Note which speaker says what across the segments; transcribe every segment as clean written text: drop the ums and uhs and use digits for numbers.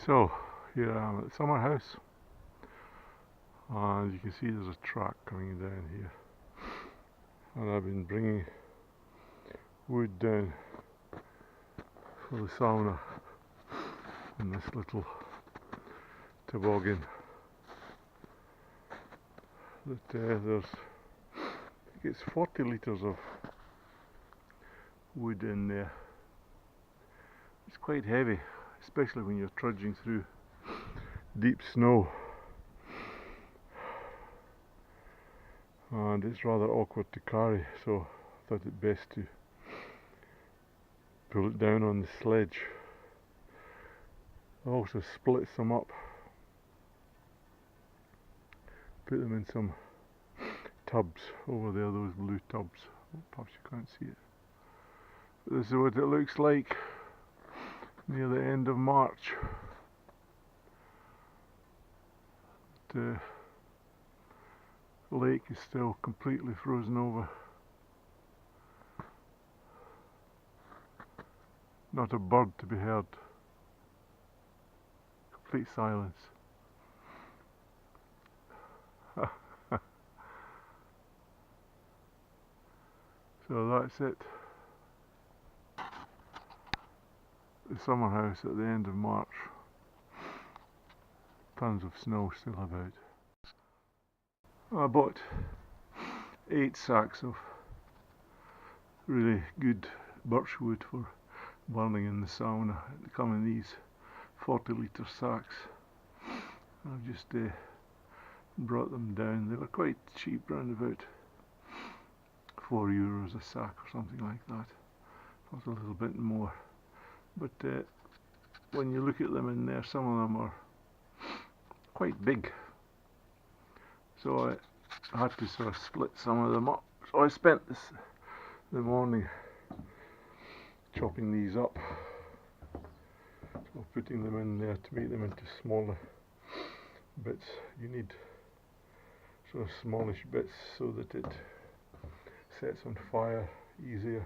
Speaker 1: So here I am at the summer house, and you can see there's a track coming down here, and I've been bringing wood down for the sauna in this little toboggan. There's, I think it's 40 litres of wood in there. It's quite heavy, especially when you're trudging through deep snow, and it's rather awkward to carry, so I thought it best to pull it down on the sledge. I also split some up, put them in some tubs over there, those blue tubs. Perhaps you can't see it, but this is what it looks like near the end of March. The lake is still completely frozen over. Not a bird to be heard. Complete silence. So that's it. The summer house at the end of March. Tons of snow still about. I bought 8 sacks of really good birch wood for burning in the sauna. They come in these 40 litre sacks. I've just brought them down. They were quite cheap, round about €4 a sack or something like that. Perhaps a little bit more. But when you look at them in there, some of them are quite big. So I had to sort of split some of them up. So I spent the morning chopping these up, so putting them in there to make them into smaller bits. You need sort of smallish bits so that it sets on fire easier.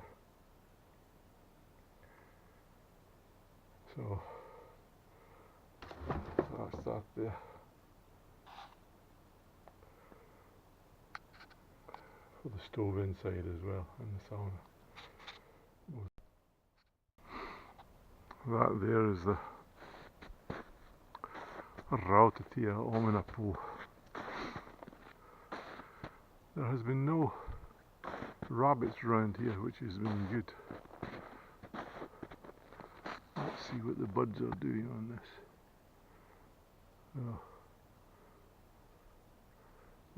Speaker 1: So that's that there. For the stove inside as well, in the sauna. That there is the Rautatie Omenapool. There has been no rabbits around here, which has been good. Let's see what the buds are doing on this. Oh,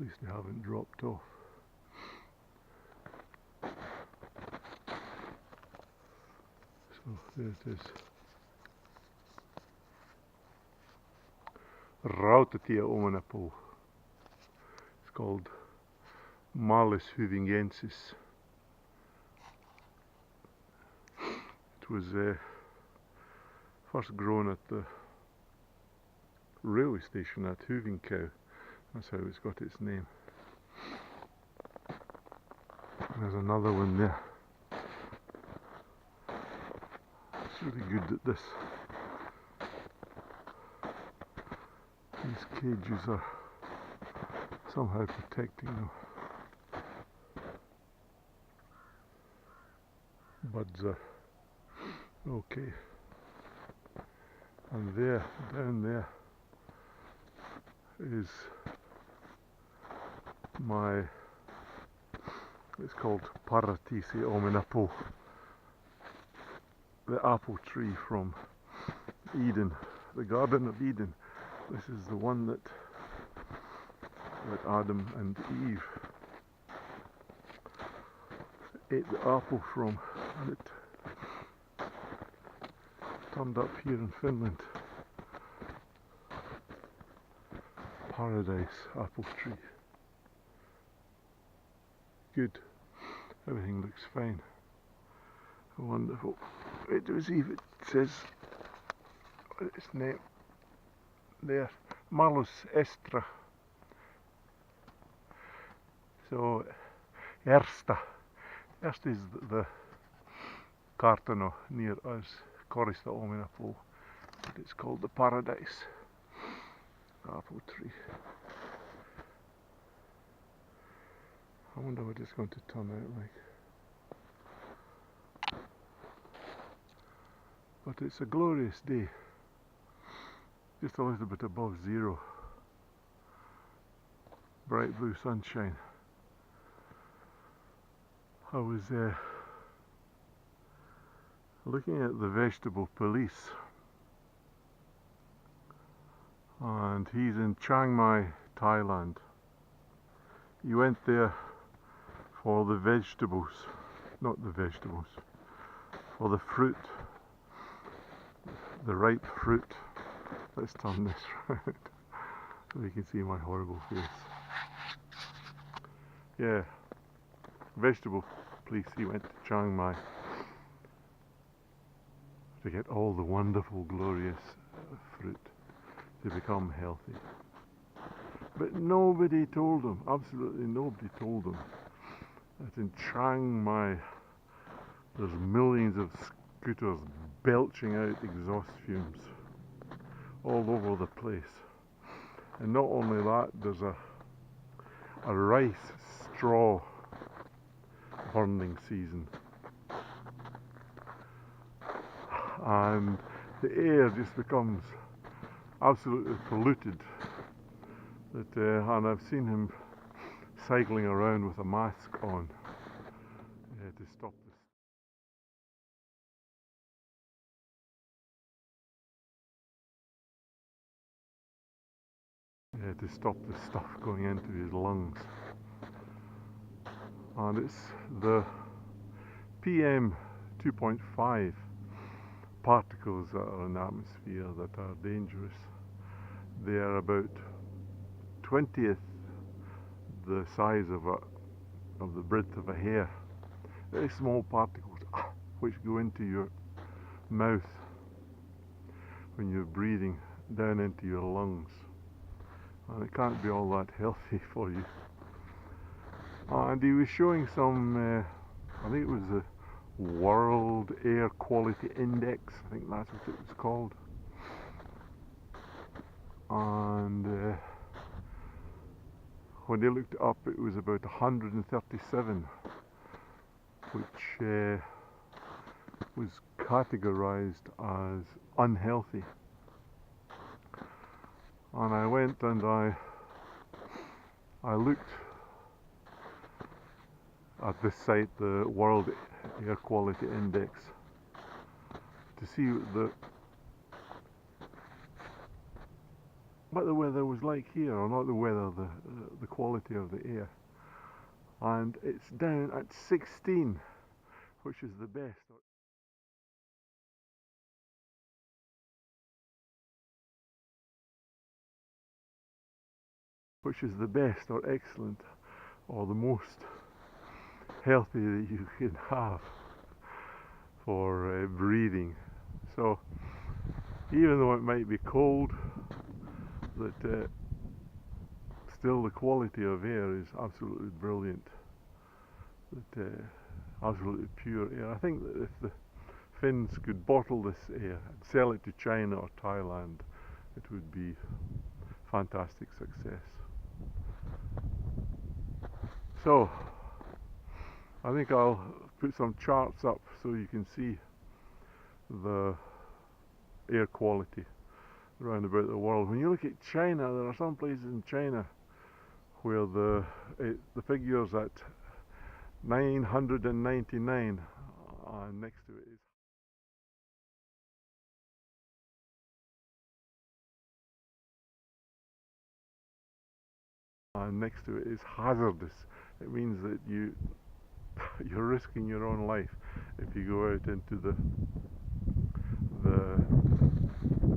Speaker 1: at least they haven't dropped off. So there it is. Rautatie Omenapool. It's called Malus huvingensis. It was first grown at the railway station at Huvincow. That's how it's got its name. There's another one there. It's really good at this. These cages are somehow protecting them. Buds are okay. And there, down there, is my, it's called Paratisi Omenapool, the apple tree from Eden, the Garden of Eden. This is the one that Adam and Eve ate the apple from, and it turned up here in Finland. Paradise apple tree. Good. Everything looks fine. Wonderful. It was even, it says, what is its name? There, Malus Estra. So, Ersta is the Kartano near us, Korista Omenapool. It's it's called the Paradise apple tree. I wonder what it's going to turn out like. But it's a glorious day, just a little bit above zero, bright blue sunshine. I was looking at the vegetable police, and he's in Chiang Mai, Thailand. He went there for the vegetables, not the vegetables, for the fruit, the ripe fruit. Let's turn this round so you can see my horrible face. Yeah, vegetable police, he went to Chiang Mai to get all the wonderful, glorious fruit to become healthy. But nobody told him, absolutely nobody told him, that in Chiang Mai there's millions of scooters belching out exhaust fumes all over the place. And not only that, there's a rice straw burning season. And the air just becomes absolutely polluted. And I've seen him cycling around with a mask on to stop this. To stop the stuff going into his lungs. And it's the PM 2.5 particles that are in the atmosphere that are dangerous. They are about 20th the size of the breadth of a hair. Very small particles which go into your mouth when you're breathing down into your lungs. And it can't be all that healthy for you. And he was showing some, I think it was the World Air Quality Index, I think that's what it was called. And when they looked it up, it was about 137, which was categorized as unhealthy. And I went and I looked at this site, the World Air Quality Index, to see what the weather was like here, or not the weather, the quality of the air. And it's down at 16, which is the best. Which is the best or excellent or the most healthy that you can have for breathing. So even though it might be cold, that still the quality of air is absolutely brilliant. That absolutely pure air. I think that if the Finns could bottle this air and sell it to China or Thailand, it would be fantastic success. So I think I'll put some charts up so you can see the air quality around about the world. When you look at China, there are some places in China where the figure's at 999, and next to it is hazardous. It means that you're risking your own life if you go out into the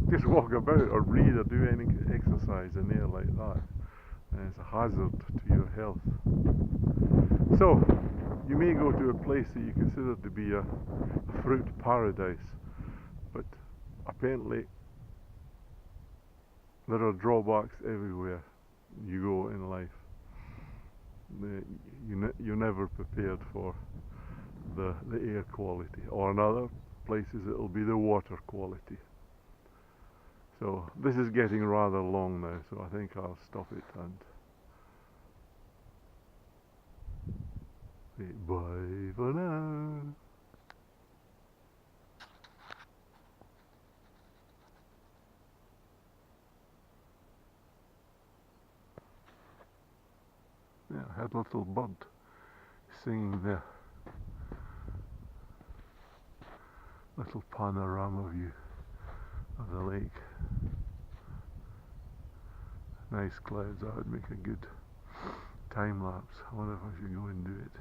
Speaker 1: just walk about or breathe or do any exercise in air like that. And it's a hazard to your health. So you may go to a place that you consider to be a fruit paradise, but apparently there are drawbacks everywhere you go in life. You're never prepared for the air quality, or in other places it'll be the water quality. So this is getting rather long now, so I think I'll stop it and say bye for now. Yeah, I had a little bird singing there. Little panorama view of the lake. Nice clouds, that would make a good time lapse. I wonder if I should go and do it.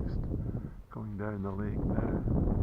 Speaker 1: Just going down the lake now.